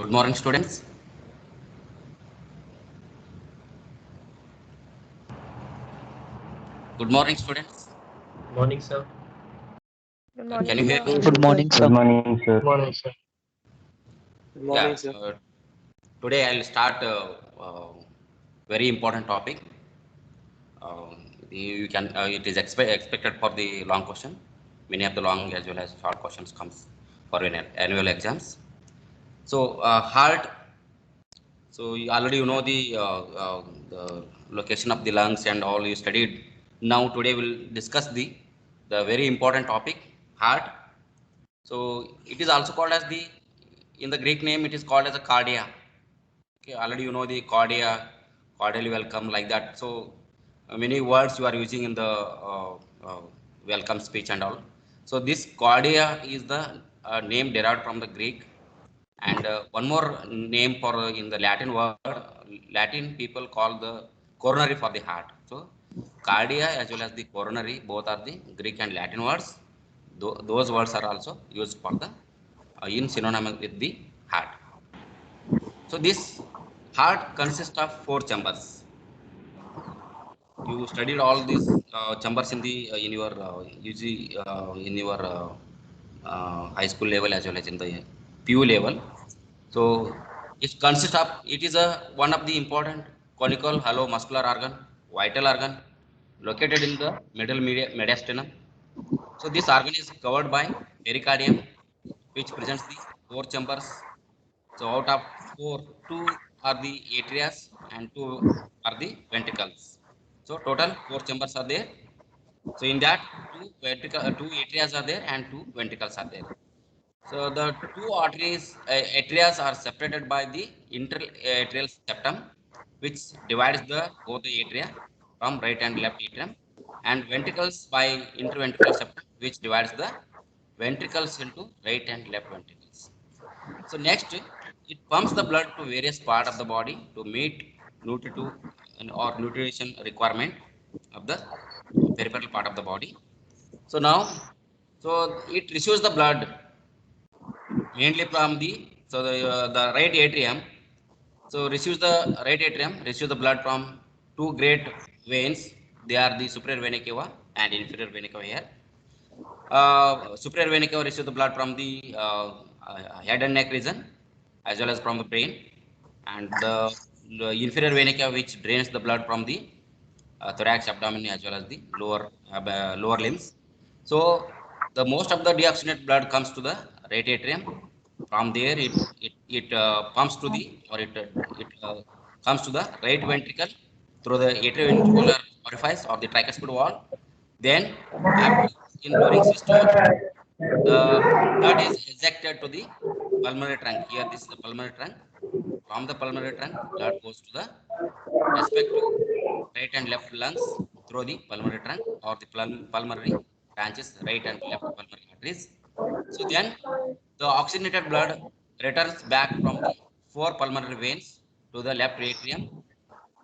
Good morning, students. Good morning, students. Morning, sir. Good morning, Can you hear sir. me? Good morning, sir. Good morning, sir. Good morning, sir. Good morning, sir. Today I'll start a very important topic. You can. It is expected for the long question. Many of the long as well as short questions comes for annual exams. So heart. So you already know the location of the lungs and all you studied. Now today we'll discuss the very important topic, heart. So it is also called as in the Greek name it is called as a cardia. Okay, already you know the cardia, cordially welcome like that. So many words you are using in the welcome speech and all. So this cardia is the name derived from the Greek, and one more name for in the Latin word. Latin people call the coronary for the heart. So cardia as well as the coronary both are the Greek and Latin words. Those words are also used for the in synonymous with the heart. So this heart consists of 4 chambers. You studied all these chambers in your UG in your high school level as well as in the PU level. So it is a one of the important conical hollow muscular organ, vital organ located in the middle mediastinum. So this organ is covered by pericardium, which presents the 4 chambers. So out of four, two are the atrias and two are the ventricles. So total 4 chambers are there. So in that two atrias are there and two ventricles are there. So the two atrias are separated by the interatrial septum, which divides the both the atria from right and left atrium, and ventricles by interventricular septum, which divides the ventricles into right and left ventricles. So next, it pumps the blood to various part of the body to meet nutritive or nutrition requirement of the peripheral part of the body. So now, so it receives the blood mainly from the right atrium. So receives the blood from two great veins. They are the superior vena cava and inferior vena cava here. Superior vena cava receives the blood from the head and neck region as well as from the brain, and the inferior vena cava which drains the blood from the thorax, abdomen as well as the lower limbs. So the most of the deoxygenated blood comes to the right atrium. From there, it pumps to the or it comes to the right ventricle through the atrioventricular orifice or the tricuspid wall. Then, after during systole, the blood is ejected to the pulmonary trunk. Here, this is the pulmonary trunk. From the pulmonary trunk, blood goes to the respective right and left lungs through the pulmonary trunk or the pulmonary branches, right and left pulmonary arteries. So then the oxygenated blood returns back from the four pulmonary veins to the left atrium.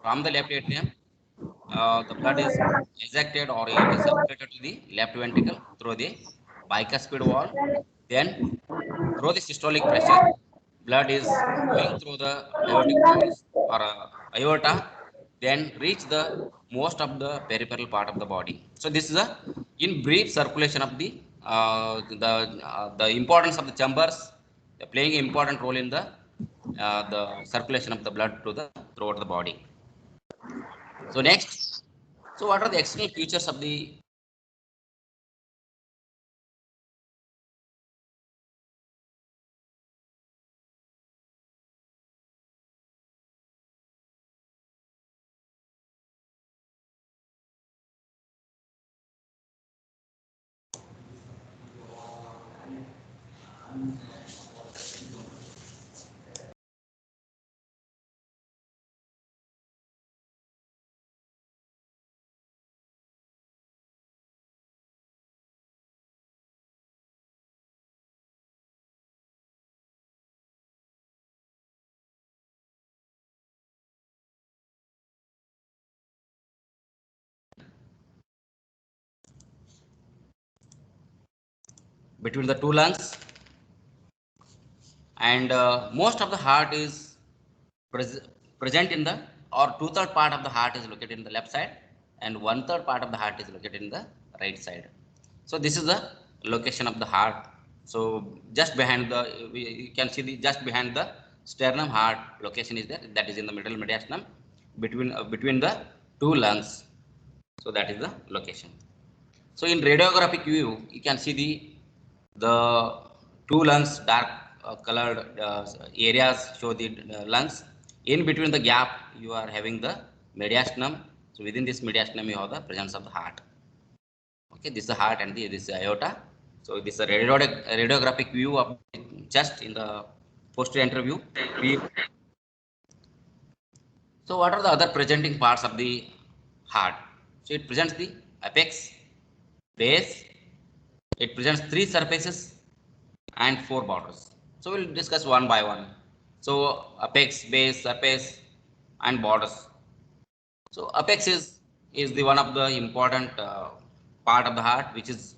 From the left atrium, the blood is ejected or it is circulated to the left ventricle through the bicuspid wall. Then through the systolic pressure, blood is going through the aortic valves or aorta, then reach the most of the peripheral part of the body. So this is a in brief circulation of the importance of the chambers playing important role in the circulation of the blood to the throughout the body. So next, so what are the external features of the between the two lungs and most of the heart is pres present in the, or two-third part of the heart is located in the left side, and one-third part of the heart is located in the right side. So this is the location of the heart. So just behind the, you can see the just behind the sternum, heart location is there, that is in the middle mediastinum, between the two lungs. So that is the location. So in radiographic view, you can see the two lungs, dark colored areas show the lungs. In between the gap, you are having the mediastinum. So within this mediastinum, you have the presence of the heart. Okay, this is the heart and this is the aorta. So this is a radiographic view of the chest in the posterior view. So what are the other presenting parts of the heart? So it presents the apex, base. It presents three surfaces and four borders. So we'll discuss one by one. So apex, base, surface, and borders. So apex is the one of the important part of the heart, which is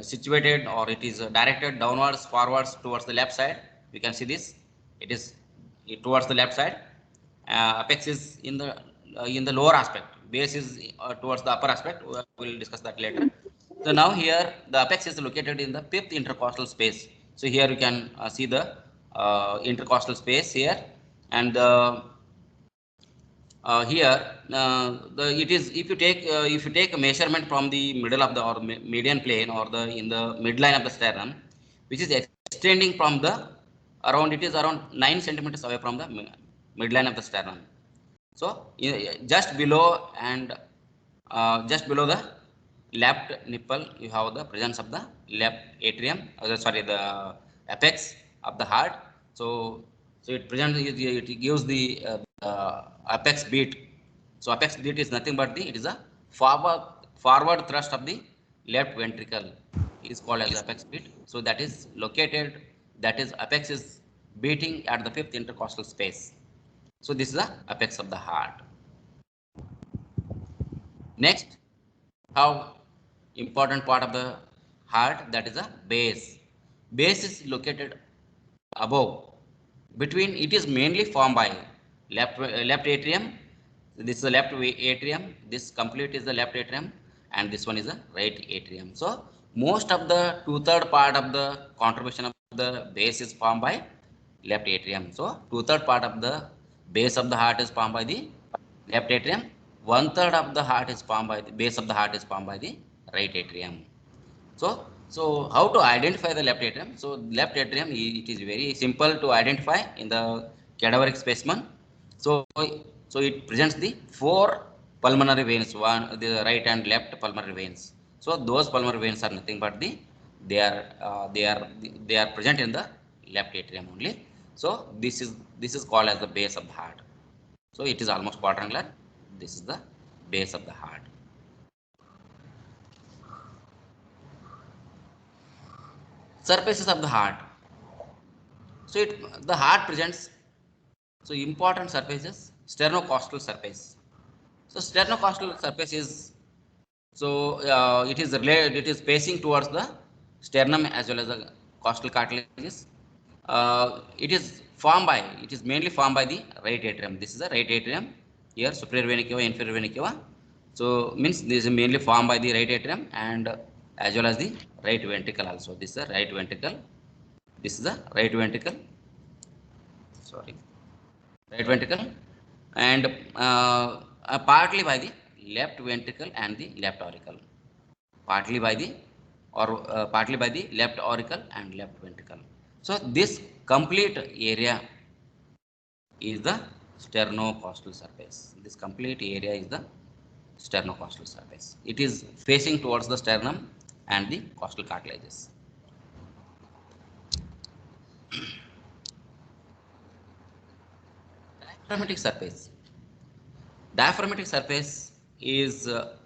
situated, or it is directed downwards, forwards, towards the left side. You can see this. It is towards the left side. Apex is in the lower aspect. Base is towards the upper aspect. We'll discuss that later. So now here the apex is located in the fifth intercostal space. So here you can see the intercostal space here, and here it is, if you take a measurement from the middle of the, or median plane, or the in the midline of the sternum, which is extending from the around, it is around 9 centimeters away from the midline of the sternum. So just below, and just below the left nipple, you have the presence of the left atrium, sorry, the apex of the heart. So it presents, it gives the apex beat. So apex beat is nothing but it is a forward thrust of the left ventricle, is called as apex beat. So that is located, that is apex is beating at the fifth intercostal space. So this is the apex of the heart. Next, how important part of the heart, that is a base. Base is located above, between, it is mainly formed by left atrium. This is the left atrium, this complete is the left atrium, and this one is the right atrium. So most of the two-third part of the contribution of the base is formed by left atrium. So two-third part of the base of the heart is formed by the left atrium. One-third of the heart is formed by the base of the heart is formed by the right atrium. So how to identify the left atrium? So left atrium, it is very simple to identify in the cadaveric specimen. So it presents the four pulmonary veins, one the right and left pulmonary veins. So those pulmonary veins are nothing but they are present in the left atrium only. So this is called as the base of the heart. So it is almost quadrangular. This is the base of the heart. Surfaces of the heart. So the heart presents, so important surfaces, sternocostal surface. So sternocostal surface is, so it is facing towards the sternum as well as the costal cartilages. It is mainly formed by the right atrium. This is the right atrium. Here superior vena cava, inferior vena cava. So means this is mainly formed by the right atrium, and as well as the right ventricle also. This is the right ventricle. This is the right ventricle. Sorry, right ventricle, and partly by the left ventricle and the left auricle. Partly by the, or partly by the left auricle and left ventricle. So this complete area is the sternocostal surface. This complete area is the sternocostal surface. It is facing towards the sternum and the costal cartilages. Diaphragmatic surface. Diaphragmatic surface is it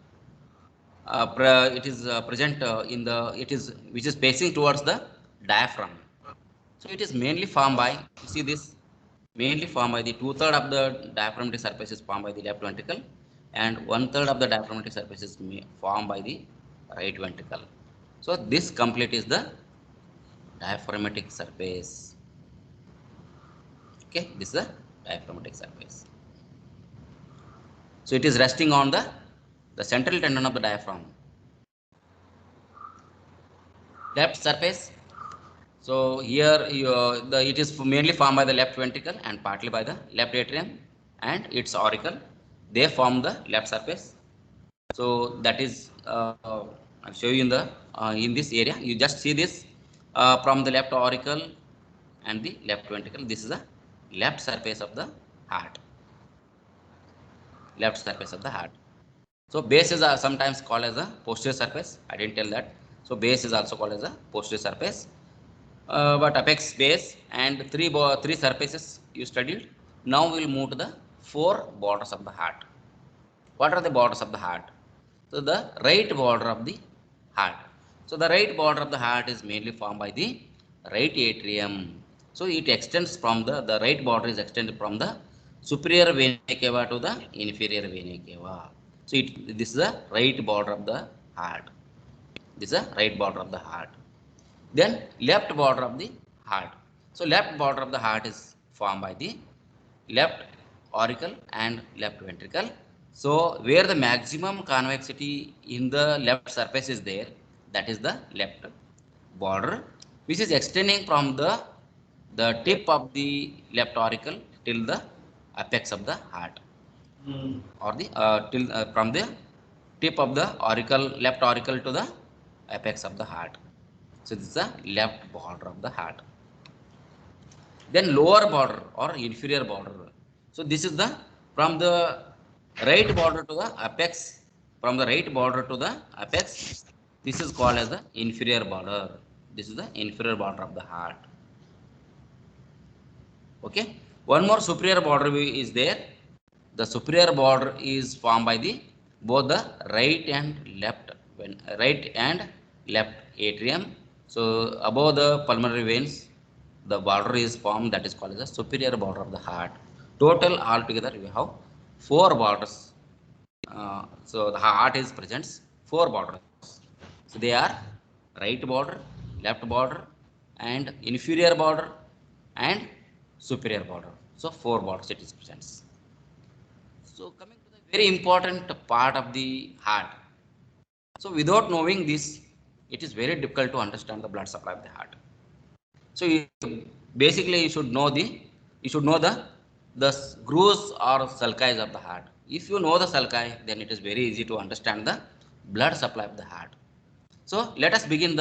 is present in the, it is, which is facing towards the diaphragm. So it is mainly formed by, you see this, mainly formed by the two-third of the diaphragmatic surface is formed by the left ventricle, and one-third of the diaphragmatic surface is formed by the right ventricle. So this complete is the diaphragmatic surface. Okay, this is the diaphragmatic surface. So it is resting on the central tendon of the diaphragm. Left surface. So here it is mainly formed by the left ventricle and partly by the left atrium and its auricle. They form the left surface. So that is I'll show you in this area. You just see this from the left auricle and the left ventricle. This is the left surface of the heart. Left surface of the heart. So base is sometimes called as a posterior surface. I didn't tell that. So base is also called as a posterior surface. But apex, base, and three surfaces you studied. Now we will move to the four borders of the heart. What are the borders of the heart? So the right border of the heart. So the right border of the heart is mainly formed by the right atrium. So it extends from the right border is extended from the superior vena cava to the inferior vena cava. So this is the right border of the heart. This is the right border of the heart. Then left border of the heart. So left border of the heart is formed by the left auricle and left ventricle. So where the maximum convexity in the left surface is there, that is the left border, which is extending from the tip of the left auricle till the apex of the heart, or the till from the tip of the auricle, left auricle to the apex of the heart. So this is the left border of the heart. Then lower border or inferior border. So this is the from the right border to the apex. From the right border to the apex, this is called as the inferior border. This is the inferior border of the heart. Okay. One more superior border is there. The superior border is formed by the both the right and left, right and left atrium. So above the pulmonary veins, the border is formed that is called as the superior border of the heart. Total altogether we have four borders. So the heart is presents four borders. So they are right border, left border, and inferior border, and superior border. So four borders it is presents. So coming to the very important part of the heart. So without knowing this, it is very difficult to understand the blood supply of the heart. So basically you should know the grooves or sulci of the heart. If you know the sulci, then it is very easy to understand the blood supply of the heart. So let us begin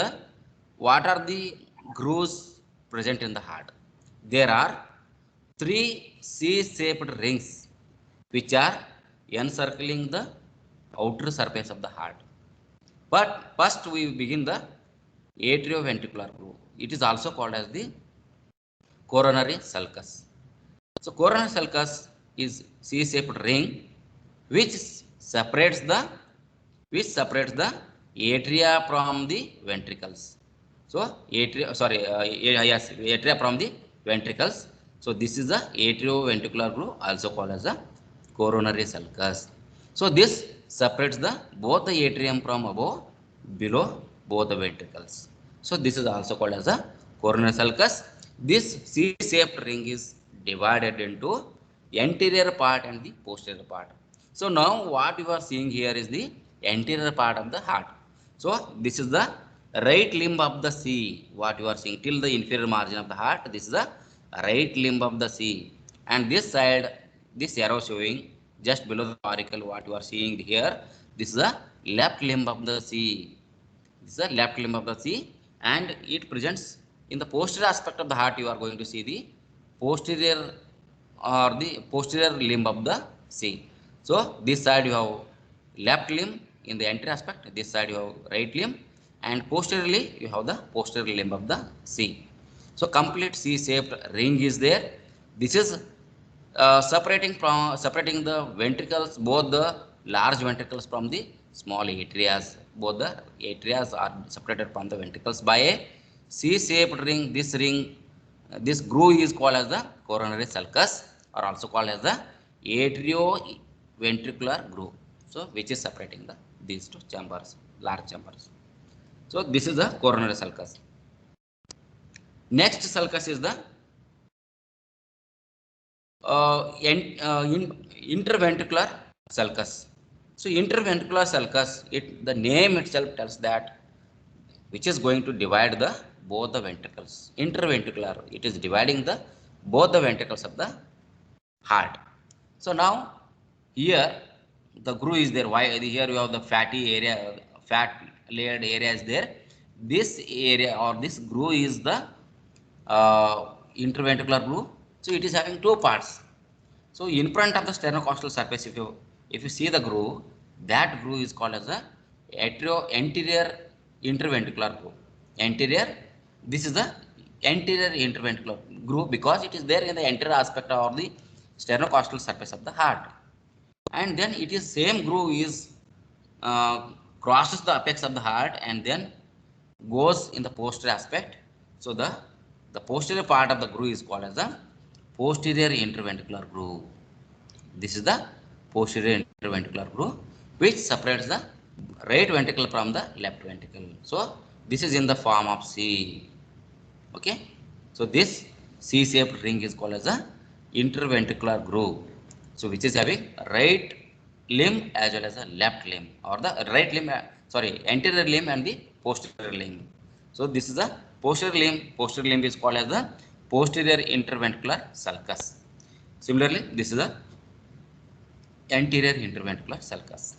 what are the grooves present in the heart. There are three C-shaped rings which are encircling the outer surface of the heart. But first we begin the atrioventricular groove. It is also called as the coronary sulcus. So coronary sulcus is C-shaped ring which separates the atria from the ventricles. So atria from the ventricles. So this is the atrioventricular groove, also called as the coronary sulcus. So this separates the both the atrium from above, below both the ventricles. So this is also called as a coronary sulcus. This C-shaped ring is divided into anterior part and the posterior part. So now what you are seeing here is the anterior part of the heart. So this is the right limb of the C. What you are seeing till the inferior margin of the heart, this is the right limb of the C. And this side, this arrow showing just below the auricle, what you are seeing here, this is the left limb of the C. This is the left limb of the C, and it presents in the posterior aspect of the heart. You are going to see the posterior limb of the C. So this side you have left limb in the anterior aspect, this side you have right limb, and posteriorly you have the posterior limb of the C. So complete C-shaped ring is there. This is separating the ventricles, both the large ventricles from the small atrias. Both the atrias are separated from the ventricles by a C-shaped ring. This groove is called as the coronary sulcus, or also called as the atrioventricular groove. So which is separating these two chambers, large chambers. So this is the coronary sulcus. Next sulcus is the interventricular sulcus. So interventricular sulcus, the name itself tells that which is going to divide the both the ventricles. Interventricular, it is dividing the both the ventricles of the heart. So now here the groove is there. Why here you have the fatty area, fat layered area is there. This area or this groove is the interventricular groove. So it is having two parts. So in front of the sternocostal surface, if you see the groove, that groove is called as the anterior interventricular groove. Anterior, this is the anterior interventricular groove because it is there in the anterior aspect of the sternocostal surface of the heart. And then it is same groove is uh, crosses the apex of the heart and then goes in the posterior aspect. So the posterior part of the groove is called as the posterior interventricular groove. This is the posterior interventricular groove which separates the right ventricle from the left ventricle. So this is in the form of C. Okay, so this C-shaped ring is called as the interventricular groove. So which is having right limb as well as a left limb, or the right limb, anterior limb and the posterior limb. So this is the posterior limb. Posterior limb is called as the posterior interventricular sulcus. Similarly, this is the anterior interventricular sulcus.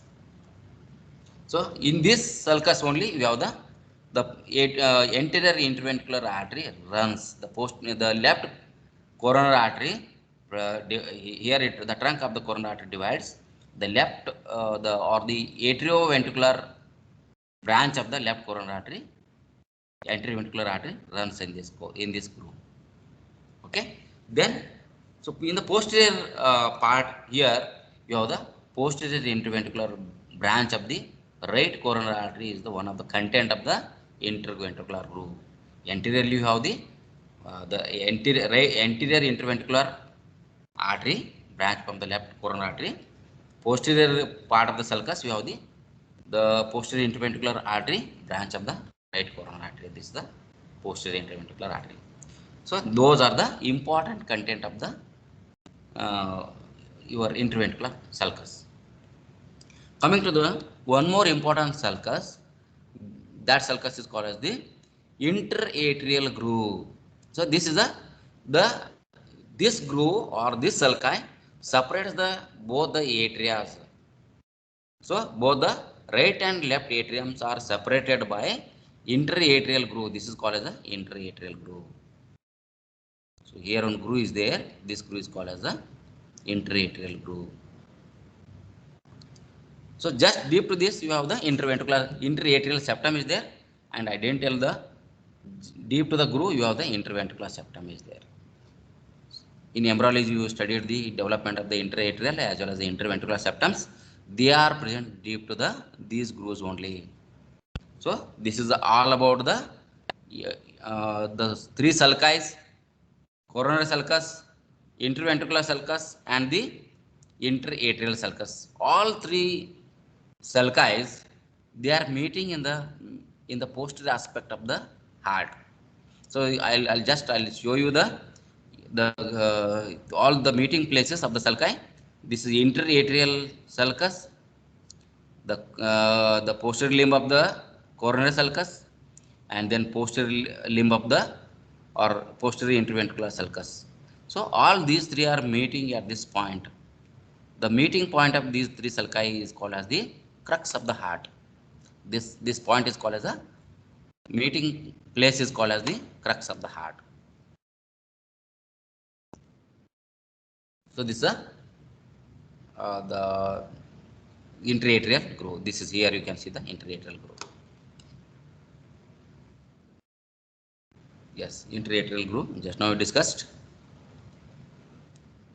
So in this sulcus only we have the anterior interventricular artery runs the left coronary artery. Here the trunk of the coronary artery divides. The left the atrioventricular branch of the left coronary artery, anterior ventricular artery, runs in this groove. Okay, then so in the posterior part here you have the posterior interventricular branch of the right coronary artery is the one of the content of the interventricular groove. Anteriorly you have the anterior interventricular artery branch from the left coronary artery. Posterior part of the sulcus you have the posterior interventricular artery branch of the right coronary artery. This is the posterior interventricular artery. So those are the important content of the your interventricular sulcus. Coming to the one more important sulcus, that sulcus is called as the interatrial groove. So this is the this groove or this sulci separates the both the atrias. So both the right and left atriums are separated by interatrial groove. This is called as the interatrial groove. So here one groove is there. This groove is called as the interatrial groove. So just deep to this you have the interatrial septum is there, and I didn't tell the deep to the groove you have the interventricular septum is there. In embryology you studied the development of the interatrial as well as the interventricular septums. They are present deep to these grooves only. So this is all about the three sulci: coronary sulcus, interventricular sulcus, and the interatrial sulcus. All three sulci, they are meeting in the posterior aspect of the heart. So I'll show you the all the meeting places of the sulci. This is interatrial sulcus, the posterior limb of the coronary sulcus, and then posterior limb of the or posterior interventricular sulcus. So all these three are meeting at this point. The meeting point of these three sulci is called as the crux of the heart. This point is called as a meeting place is called as the crux of the heart. So this is the interatrial groove. This is here you can see the interatrial groove. Yes, interatrial groove just now we discussed.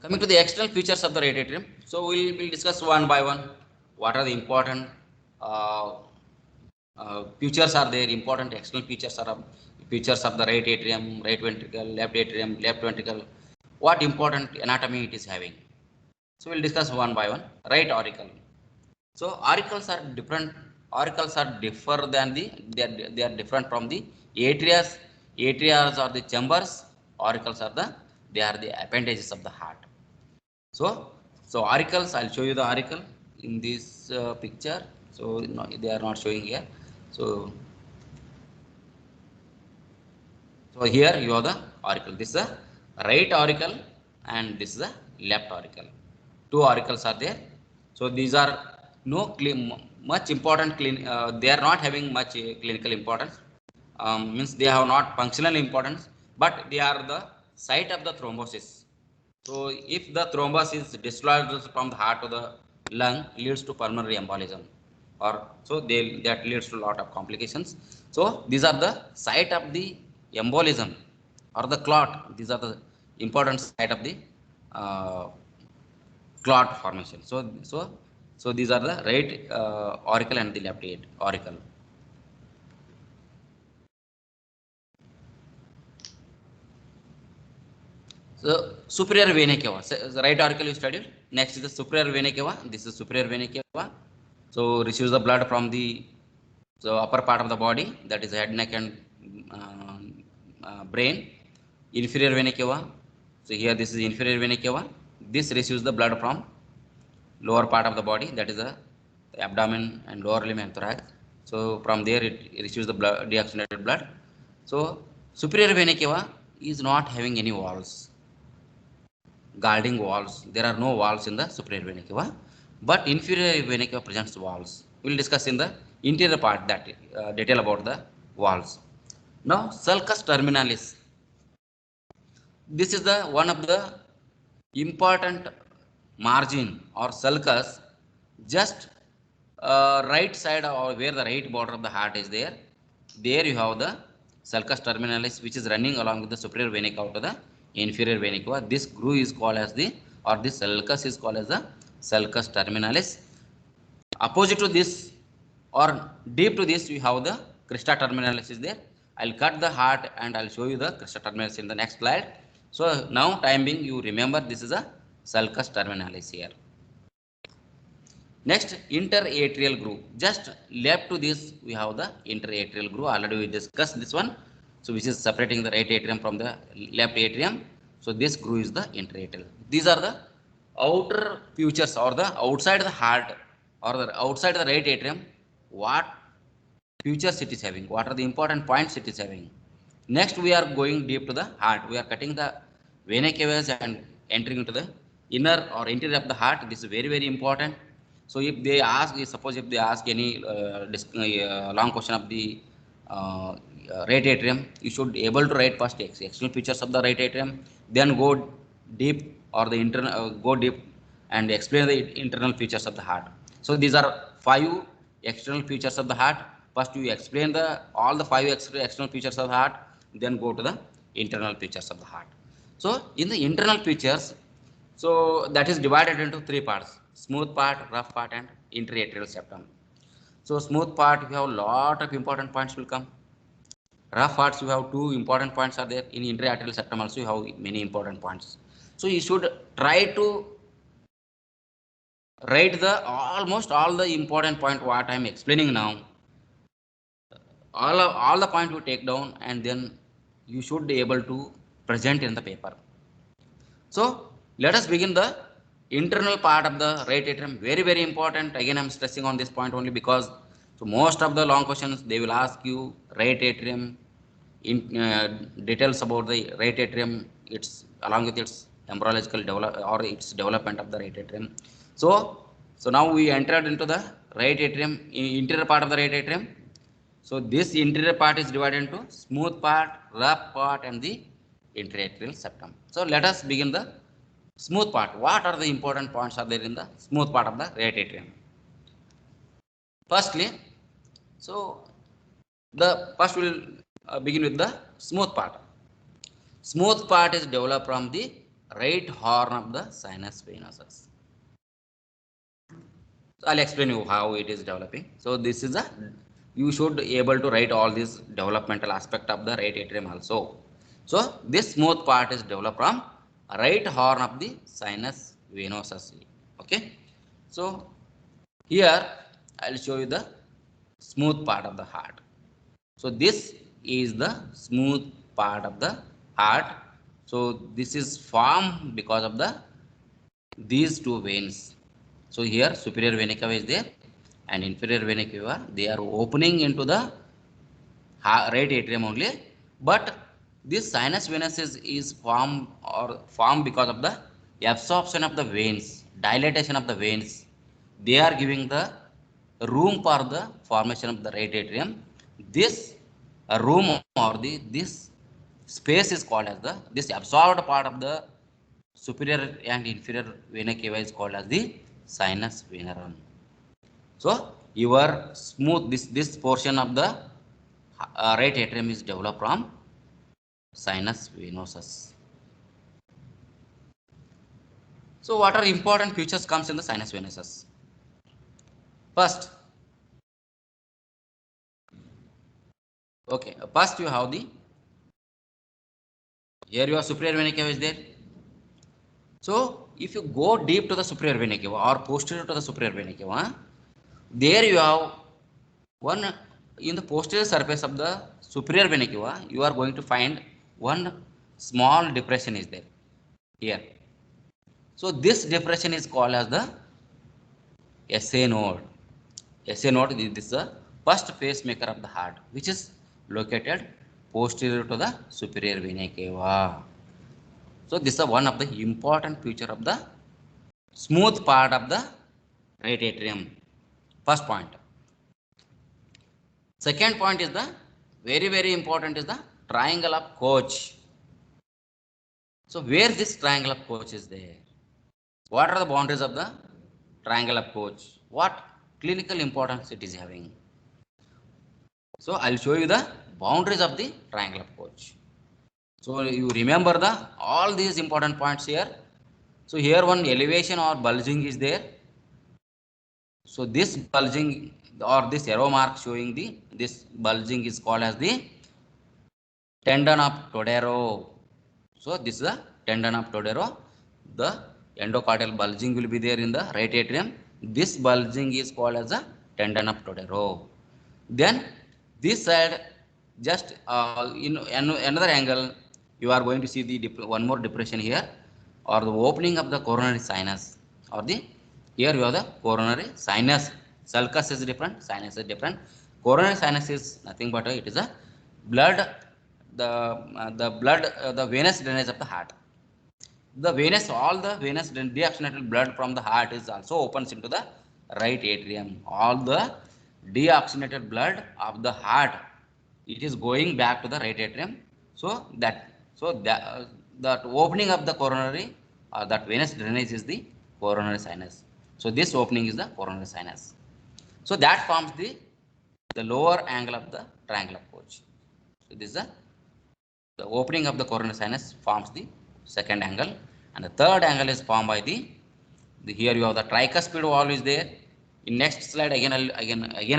Coming to the external features of the right atrium, so we'll discuss one by one. What are the important features are there? Important external features are features of the right atrium, right ventricle, left atrium, left ventricle. What important anatomy it is having? So we'll discuss one by one. Right auricle. So auricles are different. Auricles are differ than they are different from the atrias. Atrias are the chambers. Auricles are the appendages of the heart. So auricles, I'll show you the auricle in this picture. So no, they are not showing here. So here you have the auricle. This is the right auricle and this is the left auricle. Two auricles are there. So these are no much important they are not having much clinical importance. Means they have not functional importance, but they are the site of the thrombosis. So if the thrombus is dislodged from the heart to the lung, leads to pulmonary embolism, or so that leads to a lot of complications. So these are the site of the embolism or the clot. These are the important site of the uh, clot formation. So these are the right auricle and the left auricle. So superior vena cava. So, the right auricle you studied. Next is the superior vena cava. This is superior vena cava. So receives the blood from the upper part of the body, that is head, neck, and brain. Inferior vena cava. So here this is inferior vena cava. This receives the blood from lower part of the body, that is the abdomen and lower limb and thorax. So from there it receives the blood, deoxygenated blood. So superior vena cava is not having any walls, guarding walls. There are no walls in the superior vena cava, but inferior vena cava presents walls. We will discuss in the interior part that detail about the walls. Now sulcus terminalis. This is the one of the important margin or sulcus, just right side or where the right border of the heart is there. There you have the sulcus terminalis, which is running along with the superior vena cava to the inferior vena cava. This groove is called as the, or this sulcus is called as the sulcus terminalis. Opposite to this or deep to this, you have the crista terminalis is there. I'll cut the heart and I'll show you the crista terminalis in the next slide. So now time being, you remember this is a sulcus terminalis here. Next, interatrial groove. Just left to this, we have the interatrial groove. Already we discussed this one. So which is separating the right atrium from the left atrium. So this groove is the interatrial. These are the outer features or the outside the heart or the outside the right atrium. What features it is having? What are the important points it is having? Next, we are going deep to the heart. We are cutting the vena cavas and entering into the inner or interior of the heart. This is very, very important. So if they ask, suppose if they ask any long question of the right atrium, you should be able to write first external features of the right atrium, then go deep or the internal, go deep and explain the internal features of the heart. So these are 5 external features of the heart. First you explain the all the 5 external features of the heart, then go to the internal features of the heart. So in the internal features, so that is divided into 3 parts: smooth part, rough part, and interatrial septum. So smooth part, you have a lot of important points will come. Rough parts, you have 2 important points are there. In interatrial septum also you have many important points. So you should try to write the almost all the important point what I am explaining now. All the point you take down and then you should be able to present in the paper. So let us begin the internal part of the right atrium. Very, very important. Again, I'm stressing on this point only because so most of the long questions they will ask you right atrium in details about the right atrium, its along with its embryological develop or its development of the right atrium. So now we entered into the right atrium, interior part of the right atrium. So this interior part is divided into smooth part, rough part, and the interatrial septum. So let us begin the smooth part. What are the important points are there in the smooth part of the right atrium? Firstly, so the first we will begin with the smooth part. Smooth part is developed from the right horn of the sinus venosus. So I'll explain you how it is developing. So this is a, you should be able to write all these developmental aspect of the right atrium also. So this smooth part is developed from right horn of the sinus venosus. Okay. So here I'll show you the smooth part of the heart. So this is the smooth part of the heart. So this is formed because of the these two veins. So here superior vena cava is there and inferior vena cava, they are opening into the right atrium only, but this sinus venous is formed because of the absorption of the veins, dilatation of the veins. They are giving the room for the formation of the right atrium. This room or this space is called as the, this absorbed part of the superior and inferior vena cava is called as the sinus venerum. So your smooth, this portion of the right atrium is developed from sinus venosus. So what are important features comes in the sinus venosus? First, okay, first you have the, here your superior vena cava is there. So if you go deep to the superior vena cava or posterior to the superior vena cava, there you have one, in the posterior surface of the superior vena cava, you are going to find one small depression is there here. So this depression is called as the SA node. SA node is the first pacemaker of the heart, which is located posterior to the superior vena cava. So this is one of the important feature of the smooth part of the right atrium. First point. Second point is the very important is the triangle of Koch. So where this triangle of Koch is there? What are the boundaries of the triangle of Koch? What clinical importance it is having? So I'll show you the boundaries of the triangle of Koch. So you remember the all these important points here. So here one elevation or bulging is there. So this bulging or this arrow mark showing the, this bulging is called as the tendon of Todero. So this is the tendon of Todero. The endocardial bulging will be there in the right atrium. This bulging is called as the tendon of Todero. Then this side, just in another angle, you are going to see the one more depression here, or the opening of the coronary sinus, or the, here you have the coronary sinus. Sulcus is different, sinus is different. Coronary sinus is nothing but it is a blood, the blood, the venous drainage of the heart. The venous, all the venous deoxygenated blood from the heart is also opens into the right atrium. All the deoxygenated blood of the heart, it is going back to the right atrium. So that, that opening of the coronary or that venous drainage is the coronary sinus. So this opening is the coronary sinus. So that forms the lower angle of the triangle of Koch. So this is the opening of the coronary sinus forms the second angle, and the third angle is formed by the here you have the tricuspid valve is there. In next slide again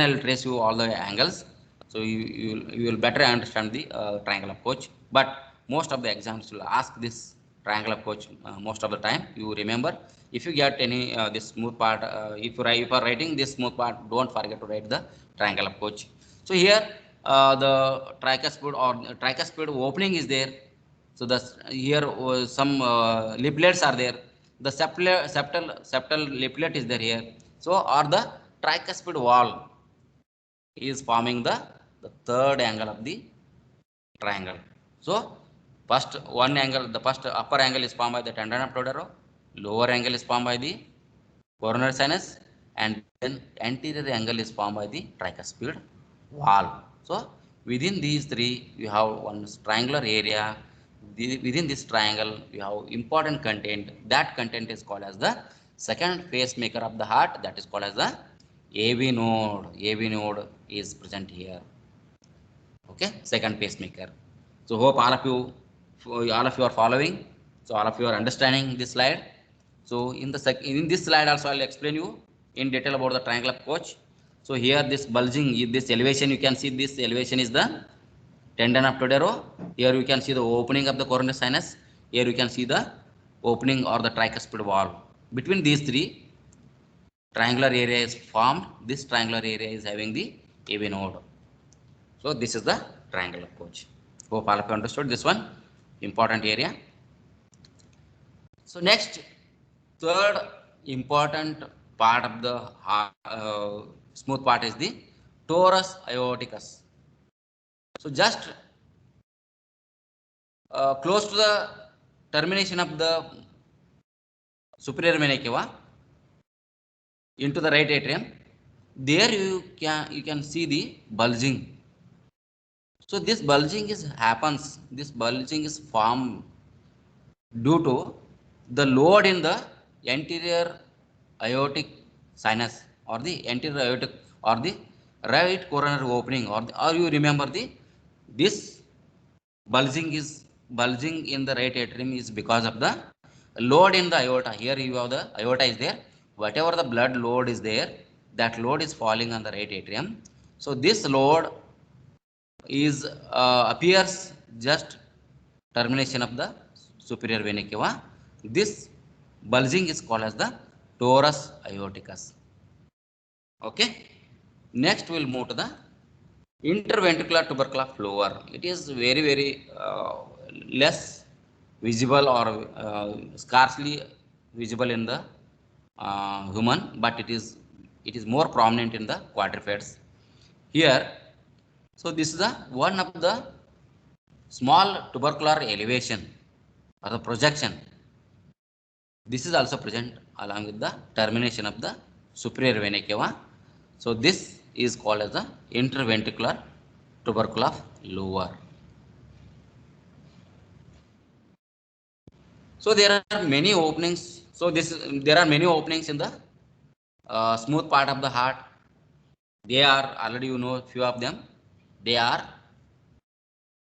I'll trace you all the angles, so you will better understand the triangle of Koch. But most of the exams will ask this triangle of Koch most of the time. You remember, if you get any this smooth part, if you are writing this smooth part, don't forget to write the triangle of Koch. So here the tricuspid opening is there. So the here some leaflets are there. The septal leaflet is there here. So or the tricuspid wall is forming the third angle of the triangle. So first one angle, the first upper angle is formed by the tendon of Todero, lower angle is formed by the coronary sinus, and then anterior angle is formed by the tricuspid valve. So within these three you have one triangular area. Within this triangle you have important content. That content is called as the second pacemaker of the heart, that is called as the AV node. AV node is present here. Okay, second pacemaker. So hope all of you are following. So all of you are understanding this slide. So in this slide also I'll explain you in detail about the triangle of Koch. So here this bulging, this elevation, you can see this elevation is the tendon of Todero. Here you can see the opening of the coronary sinus. Here you can see the opening or the tricuspid valve. Between these three, triangular area is formed. This triangular area is having the AV node. So this is the triangle of Koch. Hope all of you understood this one important area. So next, third important part of the smooth part is the torus aorticus. So just close to the termination of the superior vena cava into the right atrium, there you can see the bulging. So this bulging happens. This bulging is formed due to the load in the anterior aortic sinus or the anterior aortic or the right coronary opening or you remember this bulging in the right atrium is because of the load in the aorta. Here you have the aorta is there. Whatever the blood load is there, that load is falling on the right atrium. So this load is appears just termination of the superior vena cava. This bulging is called as the torus aorticus. Okay. Next we'll move to the interventricular tubercular flower. It is very less visible or scarcely visible in the human, but it is more prominent in the quadrupeds. Here, so this is the one of the small tubercular elevation or the projection. This is also present along with the termination of the superior vena cava. So this is called as the interventricular tubercular lower. So there are many openings. So there are many openings in the smooth part of the heart. They are already few of them. They are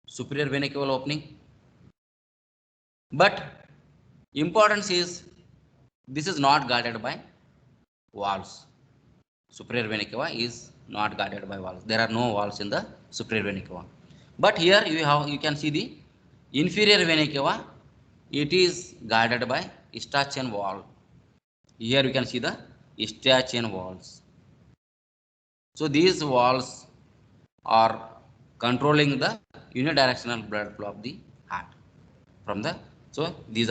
superior vena cava opening. But importance is this is not guarded by walls. Superior vena cava is not guarded by walls. There are no walls in the superior vena cava. But here you can see the inferior vena cava. It is guarded by Eustachian wall. Here you can see the Eustachian walls. So these walls are controlling the unidirectional blood flow of the heart from the. So these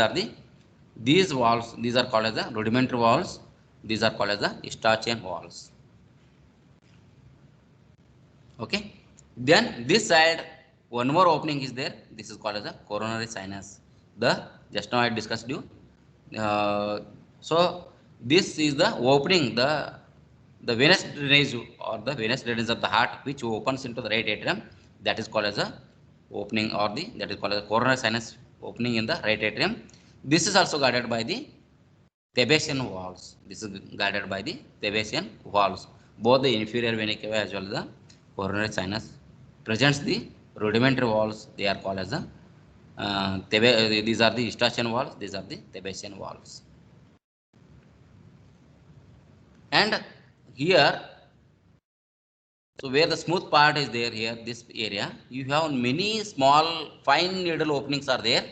walls. These are called as the rudimentary walls. These are called as the Eustachian walls. Okay. Then this side, one more opening is there. This is called as the coronary sinus. Just now I discussed you. So this is the opening, the venous drainage or the venous drainage of the heart, which opens into the right atrium. That is called as a opening or that is called as a coronary sinus opening in the right atrium. This is also guarded by the Thebesian walls. This is guarded by the Thebesian walls. Both the inferior vena cava as well as the coronary sinus presents the rudimentary walls. They are called as the these are the Eustachian walls. These are the Thebesian walls. And here, so where the smooth part is there, here this area, you have many small fine needle openings are there.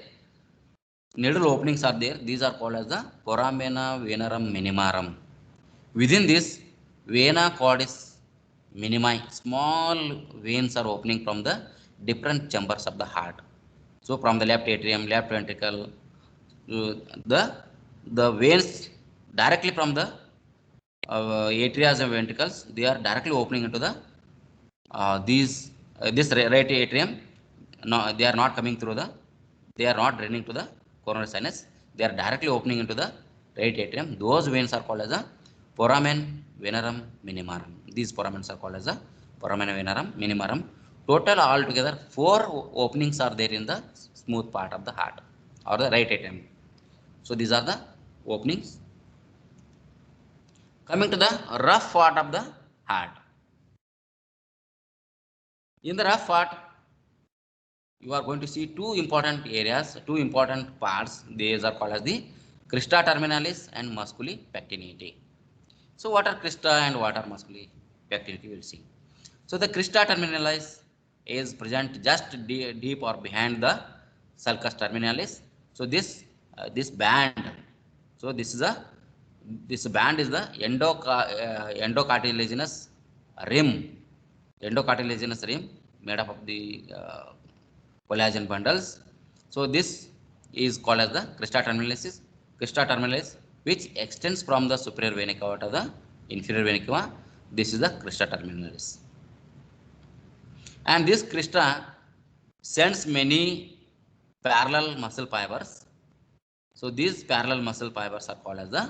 Needle openings are there. These are called as the foramina venarum minimarum. Within this vena cordis minimi, small veins are opening from the different chambers of the heart. So from the left atrium, left ventricle, the veins directly from the atria and ventricles, they are directly opening into the this right atrium. No, they are not coming through they are not draining to the coronary sinus. They are directly opening into the right atrium. Those veins are called as a foramen venarum minimarum. These foramens are called as a foramen venarum minimarum. Total altogether 4 openings are there in the smooth part of the heart or the right atrium. So these are the openings. Coming to the rough part of the heart. In the rough part, you are going to see 2 important areas, 2 important parts. These are called as the crista terminalis and musculi pectinati. So what are crista and what are musculi pectinati? We'll see. So the crista terminalis is present just deep or behind the sulcus terminalis. So this band, so this band is the endocartilaginous rim, made up of the collagen bundles. So this is called as the crista terminalis. Crista terminalis which extends from the superior vena cava to the inferior vena cava. This is the crista terminalis. And this crista sends many parallel muscle fibers. So these parallel muscle fibers are called as the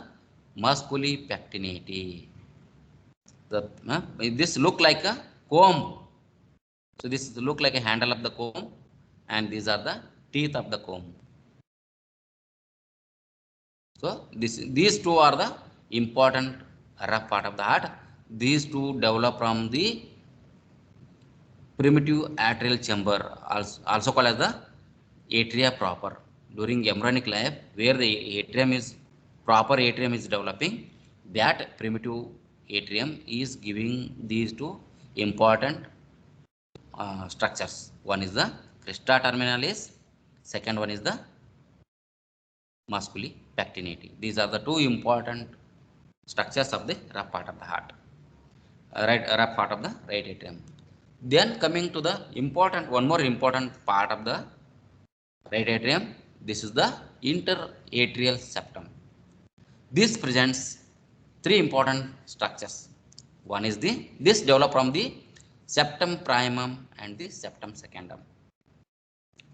musculi pectinati. This look like a comb. So this look like a handle of the comb, and these are the teeth of the comb. So these two are the important rough part of the heart. These two develop from the primitive atrial chamber, also called as the atria proper. During embryonic life, where the proper atrium is developing, that primitive atrium is giving these two important structures. One is the crista terminalis, second one is the musculi pectinati. These are the two important structures of the rough part of the heart, rough part of the right atrium. Then coming to the one more important part of the right atrium, this is the interatrial septum. This presents three important structures. One is this develop from the septum primum and the septum secundum.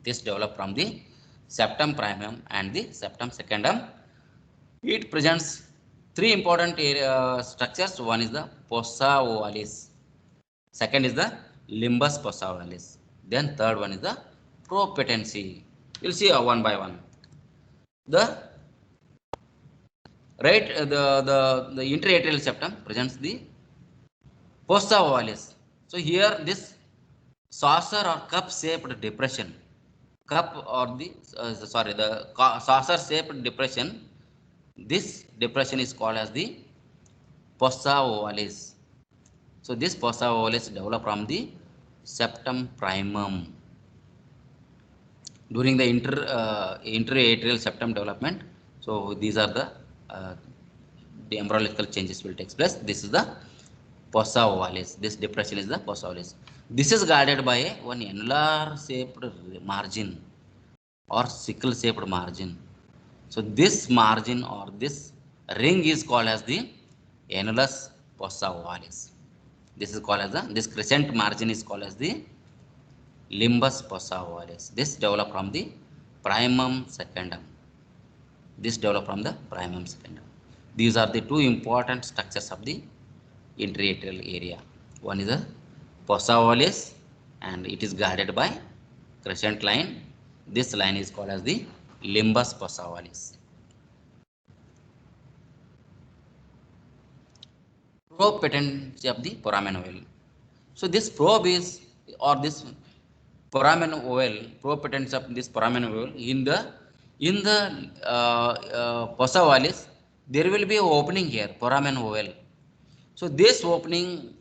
This develop from the septum primum and the septum secundum. It presents three important structures. One is the fossa ovalis. Second is the limbus fossa ovalis. Then third one is the propetency. You'll see one by one. The right the interatrial septum presents the fossa ovalis. So here this saucer or cup shaped depression, saucer shaped depression, this depression is called as the fossa ovalis. So this fossa ovalis develop from the septum primum. During the interatrial septum development, so these are the embryological changes will take place. This is the fossa ovalis. This depression is the fossa ovalis. This is guarded by one annular shaped margin or sickle shaped margin. So this margin or this ring is called as the annulus fossa ovalis. This is called as this crescent margin is called as the limbus fossa ovalis. This develop from the primum secundum. This develop from the primum secundum. These are the two important structures of the interatrial area. One is the fossa ovalis, and it is guarded by crescent line. This line is called as the limbus fossa ovalis. Probe patency of the foramen ovale. So this probe is, or this foramen ovale, probe patency of this foramen ovale in the fossa ovalis, there will be an opening here, foramen ovale. So this opening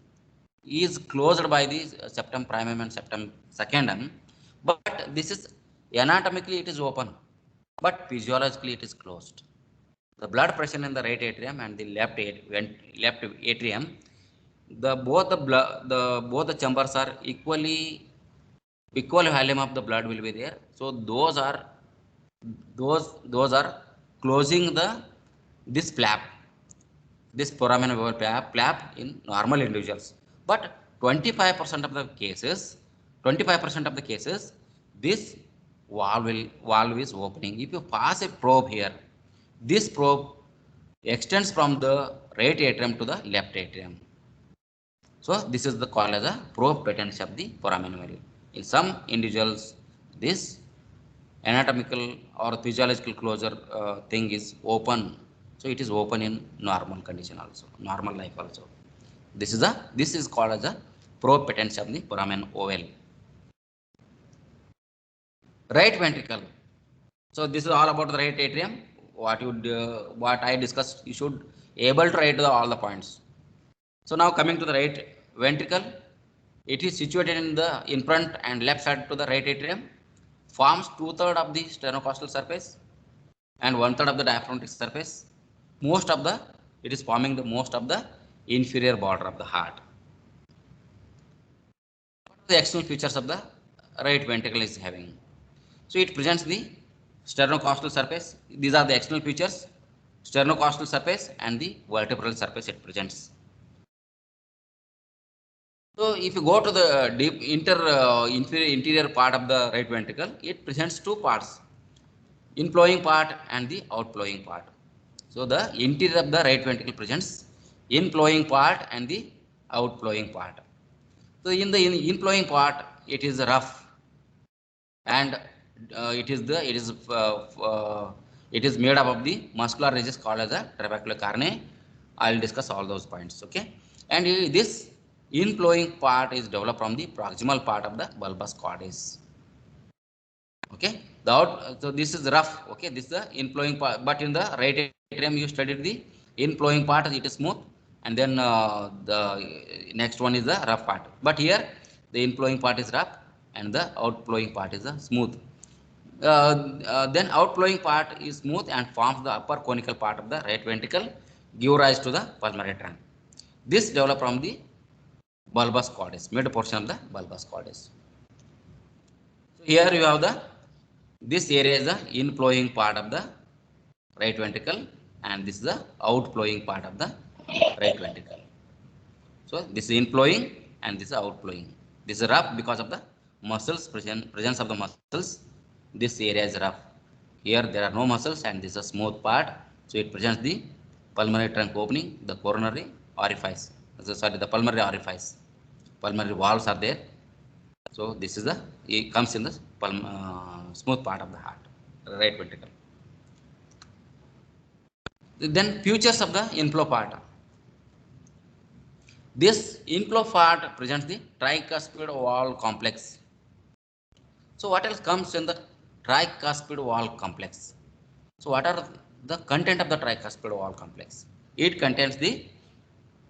is closed by the septum primum and septum secundum, but this is anatomically it is open, but physiologically it is closed. The blood pressure in the right atrium and the left atrium, both the chambers are equal volume of the blood will be there. So those are closing this flap, this foramen ovale flap in normal individuals. But 25% of the cases, this valve is opening. If you pass a probe here, this probe extends from the right atrium to the left atrium. So this is the called as a probe patency of the foramen ovale. In some individuals, this anatomical or physiological closure thing is open. So it is open in normal condition also, normal life also. This is called as a probe patency of the foramen ovale. Right ventricle. So this is all about the right atrium. What I discussed, you should able to write all the points. So now coming to the right ventricle, it is situated in front and left side to the right atrium, forms 2/3 of the sternocostal surface and 1/3 of the diaphragmatic surface. It is forming the most of the inferior border of the heart. What are the external features of the right ventricle is having? So it presents the sternocostal surface. These are the external features. sternocostal surface and the vertebral surface it presents. So if you go to the deep interior part of the right ventricle, it presents two parts, inflowing part and the outflowing part. So the interior of the right ventricle presents inflowing part and the outflowing part. So in the inflowing part, it is rough, and it is made up of the muscular ridges called as a trabecular carne. I will discuss all those points. Okay, and this inflowing part is developed from the proximal part of the bulbous cordace. Okay, so this is rough. Okay, this is the inflowing part, but in the right atrium you studied the inflowing part, it is smooth, and then the next one is the rough part. But here the inflowing part is rough and the outflowing part is smooth. Then outflowing part is smooth and forms the upper conical part of the right ventricle, give rise to the pulmonary trunk. This develop from the bulbous cordace, mid portion of the bulbous cordace. So here you have this area is the inflowing part of the right ventricle, and this is the outflowing part of the right ventricle. So this is inflowing and this is outflowing. This is rough because of the muscles, presence of the muscles. This area is rough. Here there are no muscles and this is a smooth part. So it presents the pulmonary trunk opening, the coronary orifice. Sorry, the pulmonary orifice. Pulmonary valves are there. So this is it comes in the smooth part of the heart, right ventricle. Then features of the inflow part. This inflow part presents the tricuspid wall complex. So what else comes in the tricuspid wall complex? So what are the content of the tricuspid wall complex? It contains the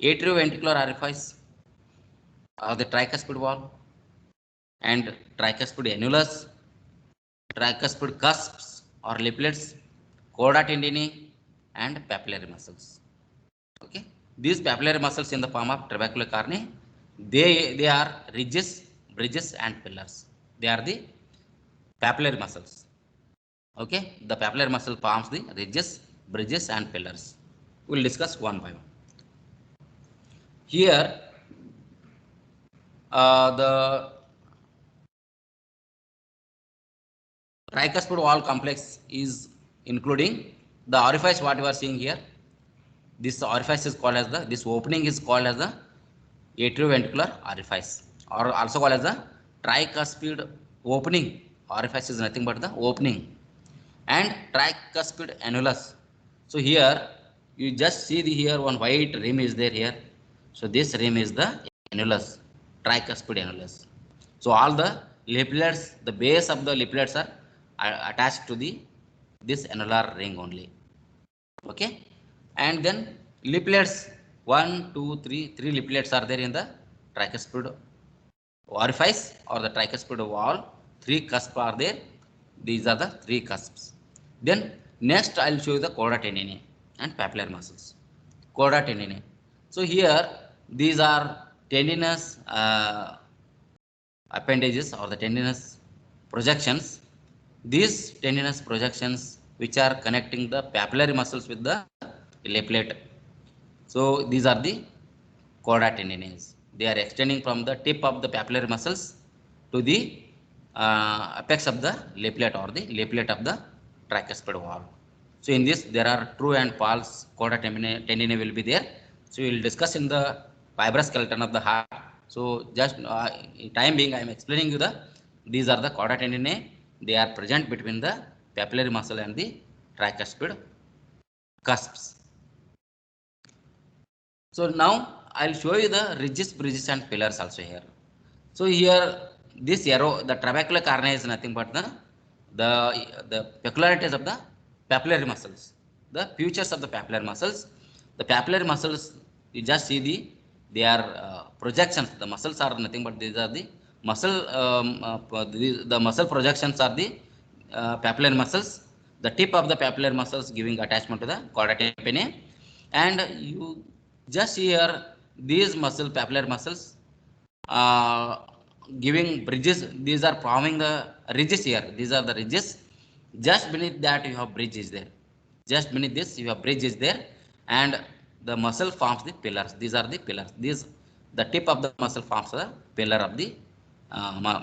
atrioventricular orifice of the tricuspid wall and tricuspid annulus, tricuspid cusps or leaflets, chorda tendineae, and papillary muscles. Okay, these papillary muscles in the form of trabecular carne, they are ridges, bridges, and pillars. They are the papillary muscles. Okay, the papillary muscle forms the ridges, bridges, and pillars. We will discuss one by one. Here, the tricuspid wall complex is including the orifice what you are seeing here. This orifice is called as this opening is called as the atrioventricular orifice, or also called as the tricuspid opening. Orifice is nothing but the opening, and tricuspid annulus. So here you just see here one white rim is there here. So this rim is the annulus, tricuspid annulus. So all the leaflets, the base of the leaflets are attached to this annular ring only. Okay, and then leaflets, three leaflets are there in the tricuspid orifice or the tricuspid wall. Three cusps are there. These are the three cusps. Then next I will show you the chorda tendineae and papillary muscles. Chorda tendineae. So here these are tendinous appendages or the tendinous projections. These tendinous projections which are connecting the papillary muscles with the leaflet. So these are the chorda tendineae. They are extending from the tip of the papillary muscles to the apex of the leaflet or the leaflet of the tricuspid wall. So in this there are true and false chorda tendineae will be there. So we will discuss in the fibrous skeleton of the heart. So just time being I am explaining you these are the chorda tendineae. They are present between the papillary muscle and the tricuspid cusps. So now I will show you the ridges, bridges, and pillars also here. So here this arrow, the trabecular carne is nothing but the peculiarities of the papillary muscles, the features of the papillary muscles. The papillary muscles, you just see they are projections. The muscles are nothing but these are the muscle. The muscle projections are the papillary muscles. The tip of the papillary muscles giving attachment to the chorda tympani, and you just see here these papillary muscles giving bridges. These are forming the ridges here. These are the ridges. Just beneath that you have bridge is there. Just beneath this, your bridge is there, and the muscle forms the pillars. These are the pillars. The tip of the muscle forms the pillar of the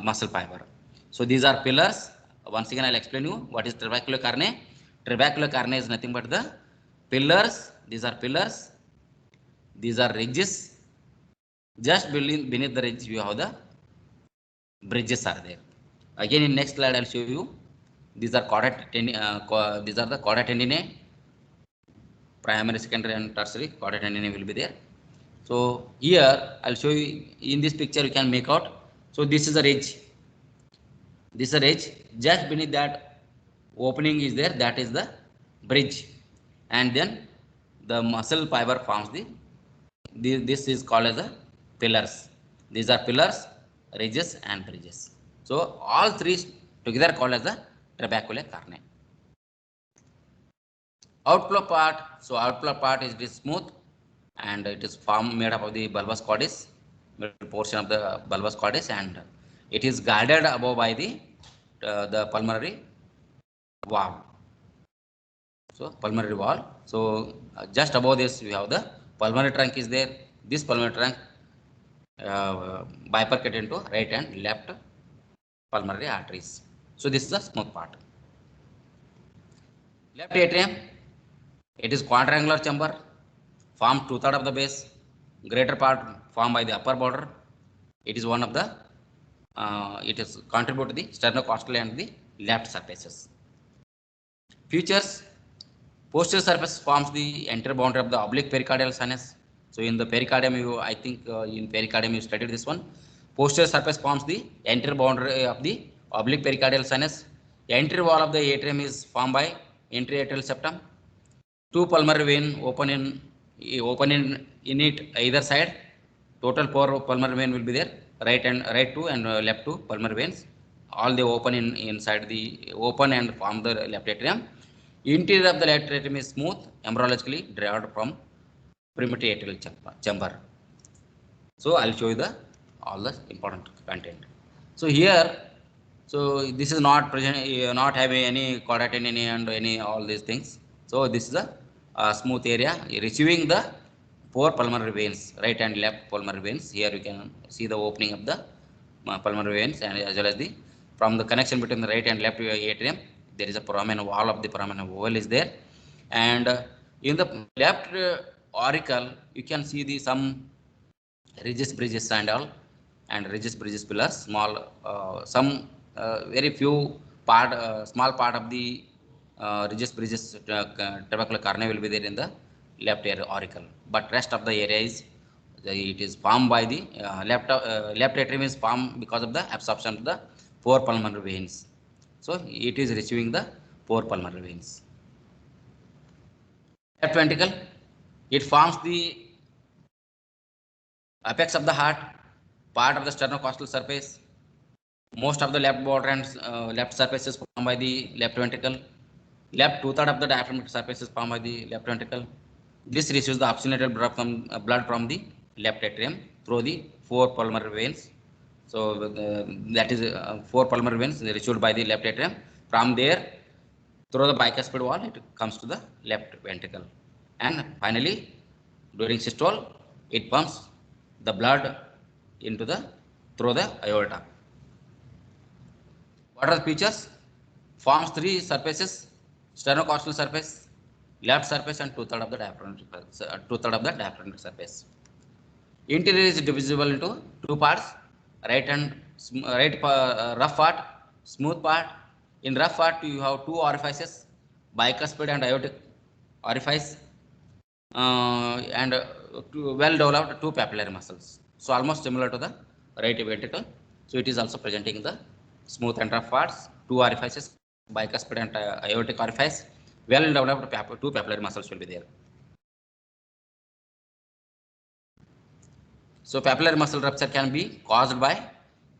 muscle fiber. So these are pillars. Once again, I'll explain you what is trabecular carne. Trabecular carne is nothing but the pillars. These are pillars. These are ridges. Just beneath the ridge, you have the bridges are there. Again, in next slide, I'll show you. These are these are the chorda tendinae. Primary, secondary, and tertiary chorda tendinae will be there. So here I'll show you in this picture you can make out. So this is a ridge. This is a ridge. Just beneath that opening is there. That is the bridge, and then the muscle fiber forms this is called as the pillars. These are pillars, ridges, and bridges. So all three together called as the trabecular carne. Outflow part. So outflow part is this smooth, and it is made up of the bulbous cordis, middle portion of the bulbous cordis, and it is guarded above by the pulmonary wall. So pulmonary wall. So just above this we have the pulmonary trunk is there. This pulmonary trunk bifurcated into right and left pulmonary arteries. So this is the smooth part. Left atrium. It is quadrangular chamber, formed 2/3 of the base, greater part formed by the upper border. It is one of the, it is contribute to the sternocostal and the left surfaces. Features: posterior surface forms the anterior boundary of the oblique pericardial sinus. So in the pericardium, I think in pericardium you studied this one. Posterior surface forms the anterior boundary of the oblique pericardial sinus. The anterior wall of the atrium is formed by anterior atrial septum. Two pulmonary veins open in it either side. Total 4 pulmonary veins will be there. Right 2 and left 2 pulmonary veins. All they open inside the open and form the left atrium. Interior of the left atrium is smooth, embryologically derived from primitive atrial chamber. So I'll show you all the important content. So here, so this is not present, not having any chorda tendinae and any all these things. So this is a smooth area receiving the 4 pulmonary veins, right and left pulmonary veins. Here you can see the opening of the pulmonary veins, and as well as from the connection between the right and left atrium, there is a foramen wall of the foramen oval is there, and in the left auricle you can see some ridges, bridges, and all, and ridges, bridges, pillars. Small, some very few small part of the ridges, bridges, trabecular carne will be there in the left auricle, but rest of the area is it is formed by the left atrium is formed because of the absorption of the 4 pulmonary veins. So it is receiving the 4 pulmonary veins. Left ventricle, it forms the apex of the heart, part of the sternocostal surface. Most of the left border and left surface is formed by the left ventricle. Left 2/3 of the diaphragmatic surface is formed by the left ventricle. This receives the oxygenated blood from the left atrium through the 4 pulmonary veins. So that is 4 pulmonary veins received by the left atrium. From there, through the bicuspid wall, it comes to the left ventricle, and finally, during systole, it pumps the blood into through the aorta. What are the features? Forms 3 surfaces: sternocostal surface, left surface, and 2/3 of the diaphragmatic surface. Interior is divisible into 2 parts: right rough part, smooth part. In rough part, you have 2 orifices: bicuspid and aortic orifice, and well developed 2 papillary muscles. So almost similar to the right ventricle. So it is also presenting the smooth and rough parts, 2 orifices, bicuspid and aortic orifice. Well developed 2 papillary muscles will be there. So papillary muscle rupture can be caused by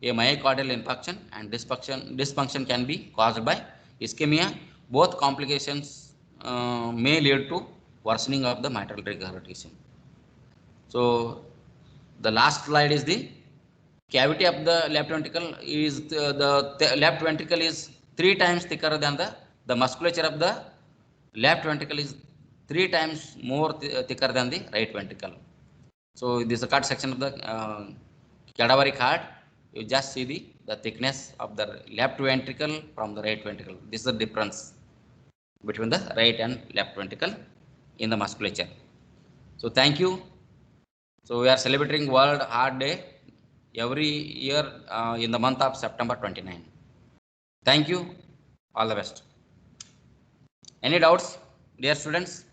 a myocardial infarction, and dysfunction can be caused by ischemia. Both complications may lead to worsening of the mitral regurgitation. So the last slide is the cavity of the left ventricle is the left ventricle is 3 times thicker than the musculature of the left ventricle is 3 times more thicker than the right ventricle. So this is a cut section of the cadaveric heart. You just see the thickness of the left ventricle from the right ventricle. This is the difference between the right and left ventricle in the musculature. So thank you. So we are celebrating World Heart Day every year in the month of September 29. Thank you. All the best. Any doubts, dear students?